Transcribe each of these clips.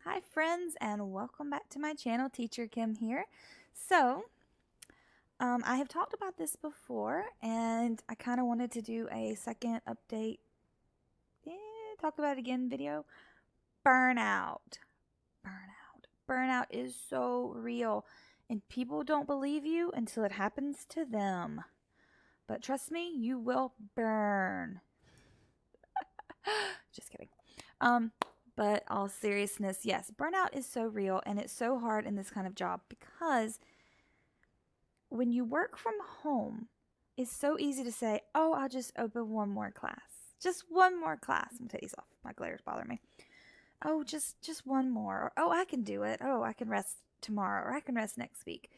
Hi friends, and welcome back to my channel. Teacher Kim here. I have talked about this before, and I kind of wanted to do a second update, talk about it again video. Burnout. Burnout is so real, and people don't believe you until it happens to them. But trust me, you will burn. Just kidding. But all seriousness, yes, burnout is so real, and it's so hard in this kind of job because when you work from home, it's so easy to say, oh, I'll just open one more class. Just one more class. I'm going to take these off. My glare's bothering me. Oh, just one more. Or, oh, I can do it. Oh, I can rest tomorrow, or I can rest next week.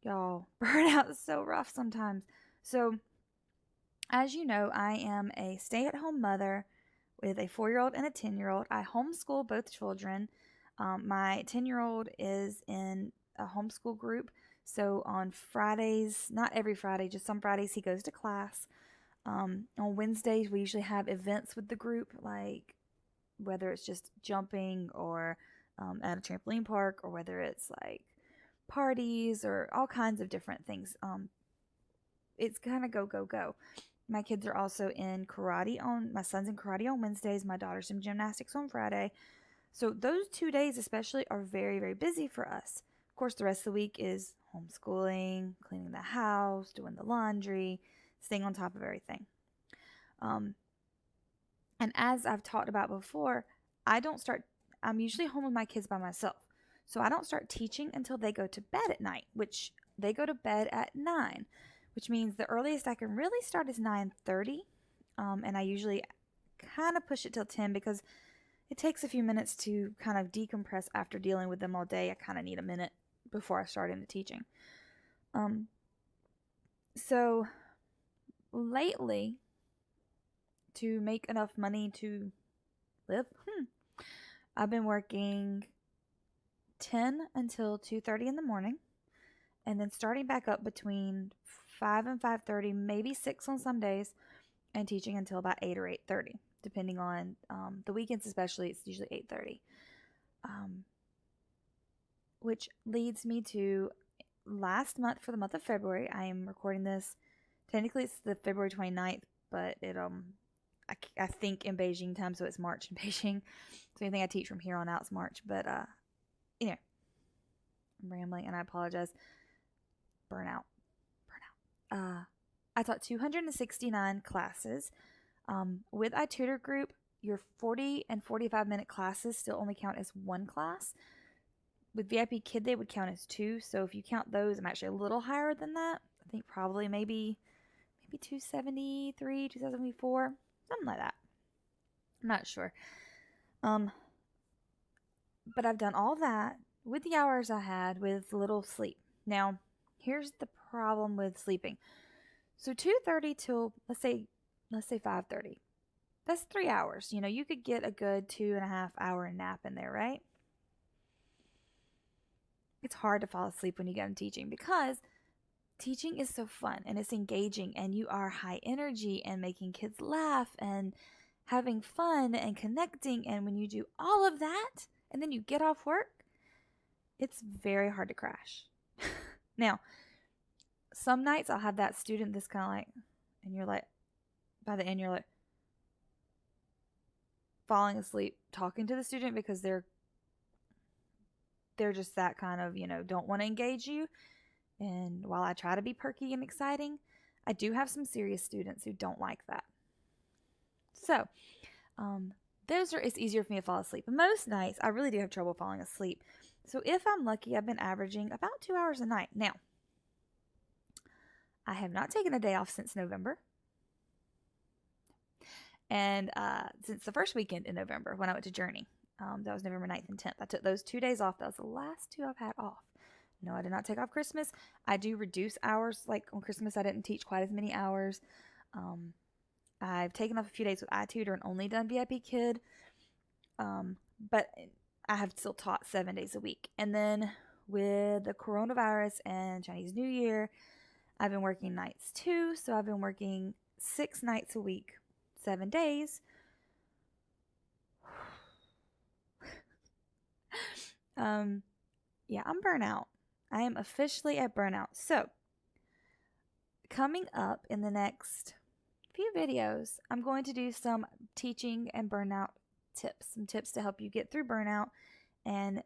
Y'all, burnout is so rough sometimes. So, as you know, I am a stay-at-home mother with a 4-year-old and a 10-year-old. I homeschool both children. My 10-year-old is in a homeschool group. So on Fridays, not every Friday, just some Fridays, he goes to class. On Wednesdays, we usually have events with the group, like whether it's just jumping or at a trampoline park, or whether it's like parties or all kinds of different things. It's kind of go. My kids are also in karate my son's in karate on Wednesdays. My daughter's in gymnastics on Friday. So those 2 days especially are very, very busy for us. Of course, the rest of the week is homeschooling, cleaning the house, doing the laundry, staying on top of everything. And as I've talked about before, I'm usually home with my kids by myself. So I don't start teaching until they go to bed at night, which they go to bed at 9, which means the earliest I can really start is 9:30. And I usually kind of push it till 10 because it takes a few minutes to kind of decompress after dealing with them all day. I kind of need a minute before I start into teaching. So lately, to make enough money to live, I've been working 10 until 2:30 in the morning, and then starting back up between 5 and 5:30, maybe 6 on some days, and teaching until about 8 or 8:30, depending on the weekends. Especially, it's usually 8:30. Which leads me to last month, for the month of February. I am recording this. Technically, it's the February 29th, but I think in Beijing time, so it's March in Beijing. So anything I teach from here on out is March. But I'm rambling, and I apologize. Burnout. I taught 269 classes. With iTutorGroup, your 40 and 45-minute classes still only count as one class. With VIPKid, they would count as 2. So if you count those, I'm actually a little higher than that. I think probably maybe 273, 274, something like that. I'm not sure. But I've done all that with the hours I had with little sleep. Now, here's the problem with sleeping. So 2:30 till let's say 5:30. That's 3 hours. You could get a good 2.5-hour nap in there, right? It's hard to fall asleep when you get into teaching because teaching is so fun and it's engaging, and you are high energy and making kids laugh and having fun and connecting. And when you do all of that and then you get off work, it's very hard to crash. Now, some nights I'll have that student that's kind of like, and you're like, by the end, you're like falling asleep talking to the student because they're just that kind of, don't want to engage you. And while I try to be perky and exciting, I do have some serious students who don't like that. So, it's easier for me to fall asleep. But most nights, I really do have trouble falling asleep. So if I'm lucky, I've been averaging about 2 hours a night. Now, I have not taken a day off since November. And since the first weekend in November when I went to Journey. That was November 9th and 10th. I took those 2 days off. That was the last 2 I've had off. No, I did not take off Christmas. I do reduce hours. Like on Christmas, I didn't teach quite as many hours. I've taken off a few days with iTutor and only done VIPKid. But I have still taught 7 days a week. And then with the coronavirus and Chinese New Year, I've been working nights too. So I've been working 6 nights a week, 7 days. Yeah, I'm burnout. I am officially at burnout. So, coming up in the next few videos, I'm going to do some teaching and burnout tips, some tips to help you get through burnout and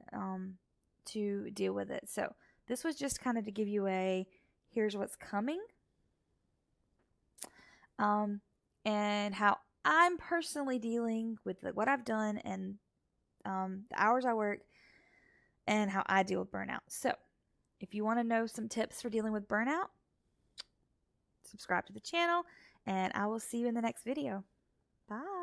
to deal with it. So, this was just kind of to give you a here's what's coming, and how I'm personally dealing with what I've done and the hours I work and how I deal with burnout. So, if you want to know some tips for dealing with burnout, subscribe to the channel, and I will see you in the next video. Bye.